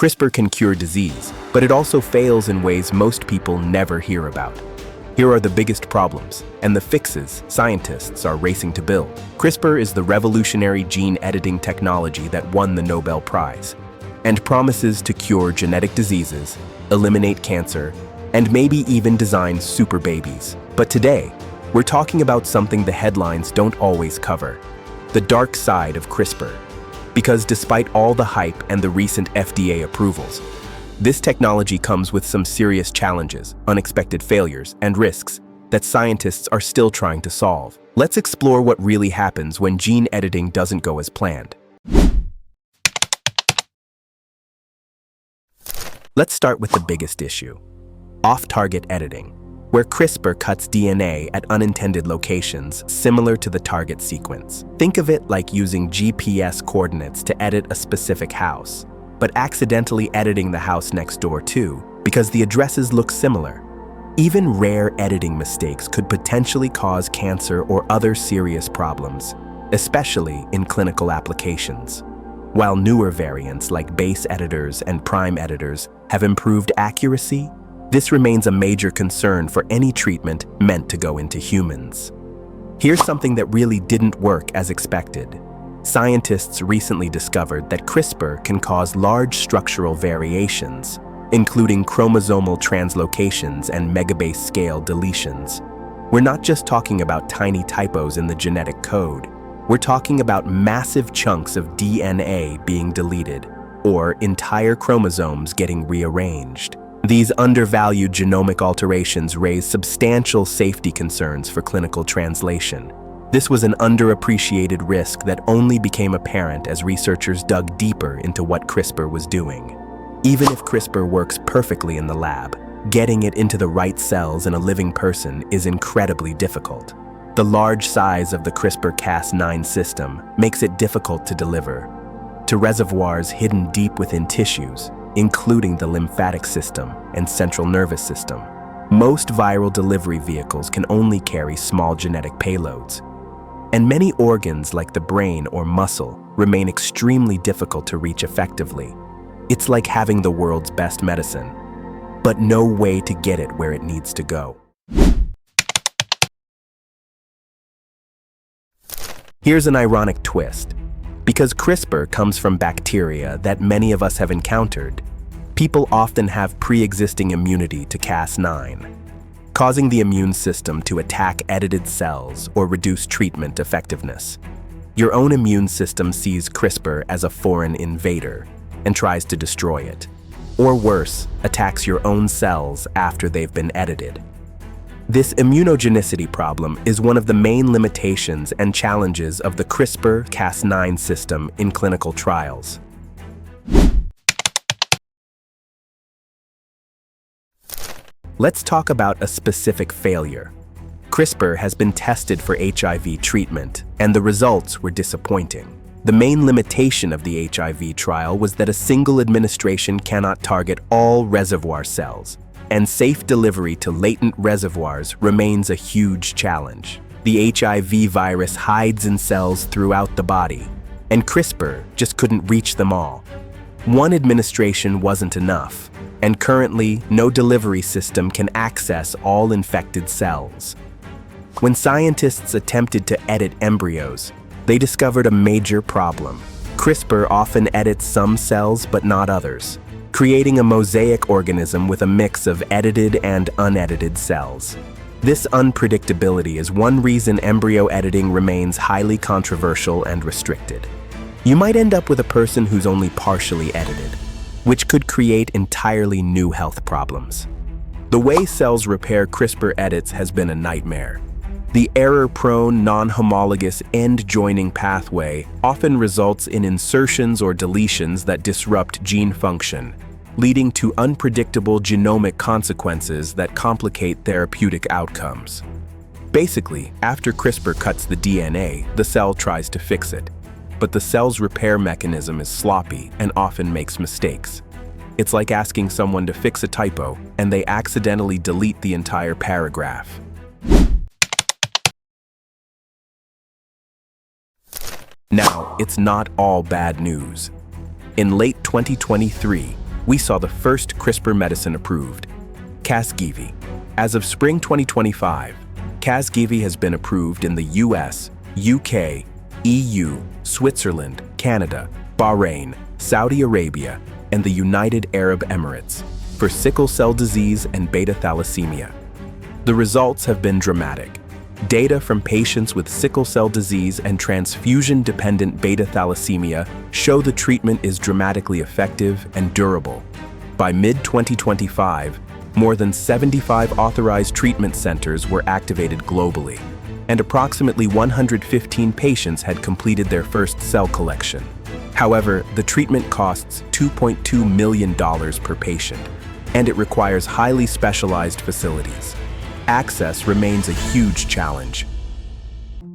CRISPR can cure disease, but it also fails in ways most people never hear about. Here are the biggest problems, and the fixes scientists are racing to build. CRISPR is the revolutionary gene editing technology that won the Nobel Prize, and promises to cure genetic diseases, eliminate cancer, and maybe even design super babies. But today, we're talking about something the headlines don't always cover: the dark side of CRISPR. Because despite all the hype and the recent FDA approvals, this technology comes with some serious challenges, unexpected failures, and risks that scientists are still trying to solve. Let's explore what really happens when gene editing doesn't go as planned. Let's start with the biggest issue: off-target editing, where CRISPR cuts DNA at unintended locations similar to the target sequence. Think of it like using GPS coordinates to edit a specific house, but accidentally editing the house next door too, because the addresses look similar. Even rare editing mistakes could potentially cause cancer or other serious problems, especially in clinical applications. While newer variants like base editors and prime editors have improved accuracy, this remains a major concern for any treatment meant to go into humans. Here's something that really didn't work as expected. Scientists recently discovered that CRISPR can cause large structural variations, including chromosomal translocations and megabase scale deletions. We're not just talking about tiny typos in the genetic code. We're talking about massive chunks of DNA being deleted, or entire chromosomes getting rearranged. These undervalued genomic alterations raise substantial safety concerns for clinical translation. This was an underappreciated risk that only became apparent as researchers dug deeper into what CRISPR was doing. Even if CRISPR works perfectly in the lab, getting it into the right cells in a living person is incredibly difficult. The large size of the CRISPR-Cas9 system makes it difficult to deliver to reservoirs hidden deep within tissues, including the lymphatic system and central nervous system. Most viral delivery vehicles can only carry small genetic payloads, and many organs like the brain or muscle remain extremely difficult to reach effectively. It's like having the world's best medicine, but no way to get it where it needs to go. Here's an ironic twist. Because CRISPR comes from bacteria that many of us have encountered, people often have pre-existing immunity to Cas9, causing the immune system to attack edited cells or reduce treatment effectiveness. Your own immune system sees CRISPR as a foreign invader and tries to destroy it, or worse, attacks your own cells after they've been edited. This immunogenicity problem is one of the main limitations and challenges of the CRISPR-Cas9 system in clinical trials. Let's talk about a specific failure. CRISPR has been tested for HIV treatment, and the results were disappointing. The main limitation of the HIV trial was that a single administration cannot target all reservoir cells, and safe delivery to latent reservoirs remains a huge challenge. The HIV virus hides in cells throughout the body, and CRISPR just couldn't reach them all. One administration wasn't enough, and currently, no delivery system can access all infected cells. When scientists attempted to edit embryos, they discovered a major problem. CRISPR often edits some cells but not others, creating a mosaic organism with a mix of edited and unedited cells. This unpredictability is one reason embryo editing remains highly controversial and restricted. You might end up with a person who's only partially edited, which could create entirely new health problems. The way cells repair CRISPR edits has been a nightmare. The error-prone, non-homologous end-joining pathway often results in insertions or deletions that disrupt gene function, leading to unpredictable genomic consequences that complicate therapeutic outcomes. Basically, after CRISPR cuts the DNA, the cell tries to fix it, but the cell's repair mechanism is sloppy and often makes mistakes. It's like asking someone to fix a typo, and they accidentally delete the entire paragraph. Now, it's not all bad news. In late 2023, we saw the first CRISPR medicine approved, Casgevy. As of spring 2025, Casgevy has been approved in the US, UK, EU, Switzerland, Canada, Bahrain, Saudi Arabia, and the United Arab Emirates for sickle cell disease and beta thalassemia. The results have been dramatic. Data from patients with sickle cell disease and transfusion-dependent beta thalassemia show the treatment is dramatically effective and durable. By mid-2025, more than 75 authorized treatment centers were activated globally, and approximately 115 patients had completed their first cell collection. However, the treatment costs $2.2 million per patient, and it requires highly specialized facilities. Access remains a huge challenge.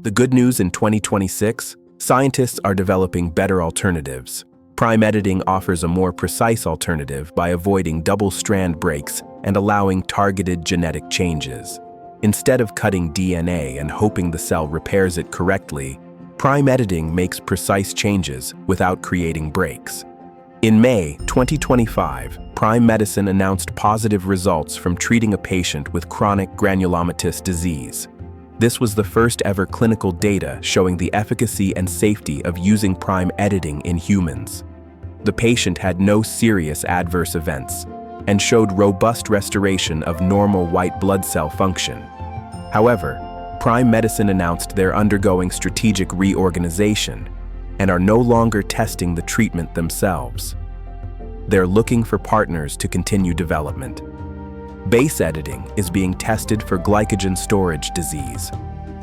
The good news in 2026, scientists are developing better alternatives. Prime editing offers a more precise alternative by avoiding double-strand breaks and allowing targeted genetic changes. Instead of cutting DNA and hoping the cell repairs it correctly, prime editing makes precise changes without creating breaks. In May 2025, Prime Medicine announced positive results from treating a patient with chronic granulomatous disease. This was the first ever clinical data showing the efficacy and safety of using prime editing in humans. The patient had no serious adverse events and showed robust restoration of normal white blood cell function. However, Prime Medicine announced they're undergoing strategic reorganization and are no longer testing the treatment themselves. They're looking for partners to continue development. Base editing is being tested for glycogen storage disease,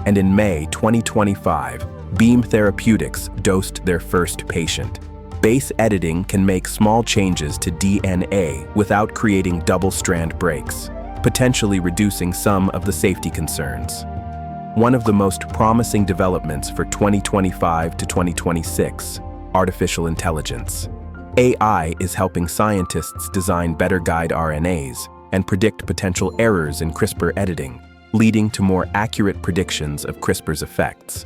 and in May 2025, Beam Therapeutics dosed their first patient. Base editing can make small changes to DNA without creating double-strand breaks, potentially reducing some of the safety concerns. One of the most promising developments for 2025 to 2026, artificial intelligence. AI is helping scientists design better guide RNAs and predict potential errors in CRISPR editing, leading to more accurate predictions of CRISPR's effects.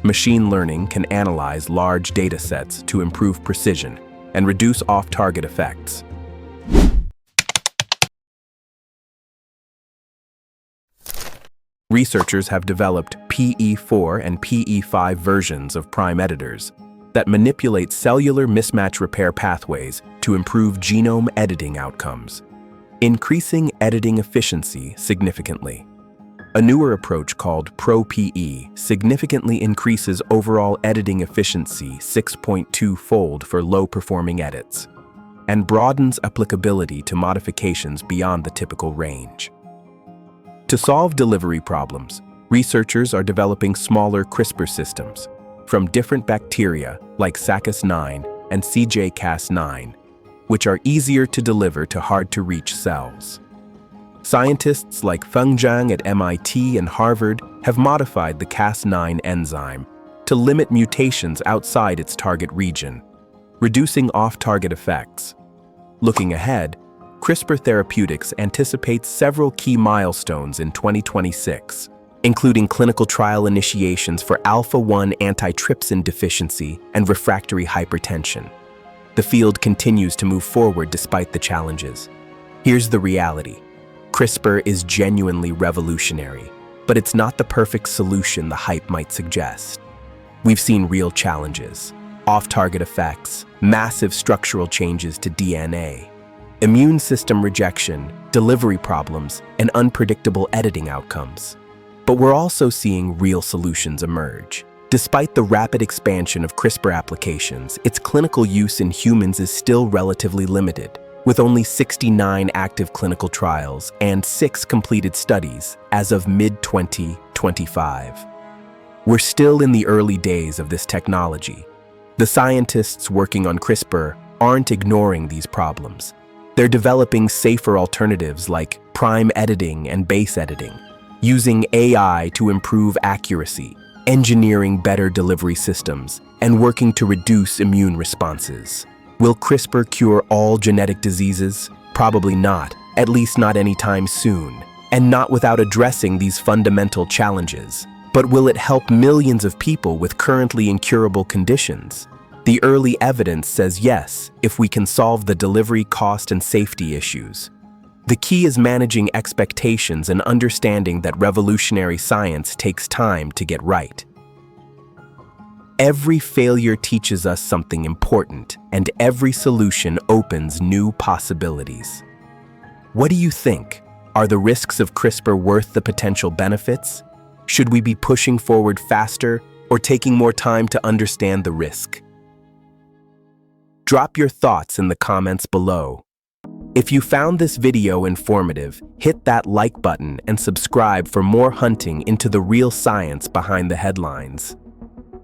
Machine learning can analyze large data sets to improve precision and reduce off-target effects. Researchers have developed PE4 and PE5 versions of prime editors that manipulate cellular mismatch repair pathways to improve genome editing outcomes, increasing editing efficiency significantly. A newer approach called Pro-PE significantly increases overall editing efficiency 6.2-fold for low-performing edits, and broadens applicability to modifications beyond the typical range. To solve delivery problems, researchers are developing smaller CRISPR systems from different bacteria like Sacas9 and CJ-Cas9, which are easier to deliver to hard-to-reach cells. Scientists like Feng Zhang at MIT and Harvard have modified the Cas9 enzyme to limit mutations outside its target region, reducing off-target effects. Looking ahead, CRISPR Therapeutics anticipates several key milestones in 2026, including clinical trial initiations for alpha-1 antitrypsin deficiency and refractory hypertension. The field continues to move forward despite the challenges. Here's the reality. CRISPR is genuinely revolutionary, but it's not the perfect solution the hype might suggest. We've seen real challenges, off-target effects, massive structural changes to DNA, immune system rejection, delivery problems, and unpredictable editing outcomes. But we're also seeing real solutions emerge. Despite the rapid expansion of CRISPR applications, its clinical use in humans is still relatively limited, with only 69 active clinical trials and 6 completed studies as of mid-2025. We're still in the early days of this technology. The scientists working on CRISPR aren't ignoring these problems. They're developing safer alternatives like prime editing and base editing, using AI to improve accuracy, engineering better delivery systems, and working to reduce immune responses. Will CRISPR cure all genetic diseases? Probably not, at least not anytime soon, and not without addressing these fundamental challenges. But will it help millions of people with currently incurable conditions? The early evidence says yes, if we can solve the delivery cost and safety issues. The key is managing expectations and understanding that revolutionary science takes time to get right. Every failure teaches us something important, and every solution opens new possibilities. What do you think? Are the risks of CRISPR worth the potential benefits? Should we be pushing forward faster or taking more time to understand the risk? Drop your thoughts in the comments below. If you found this video informative, hit that like button and subscribe for more hunting into the real science behind the headlines.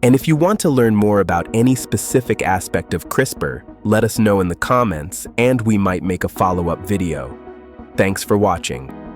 And if you want to learn more about any specific aspect of CRISPR, let us know in the comments and we might make a follow-up video. Thanks for watching.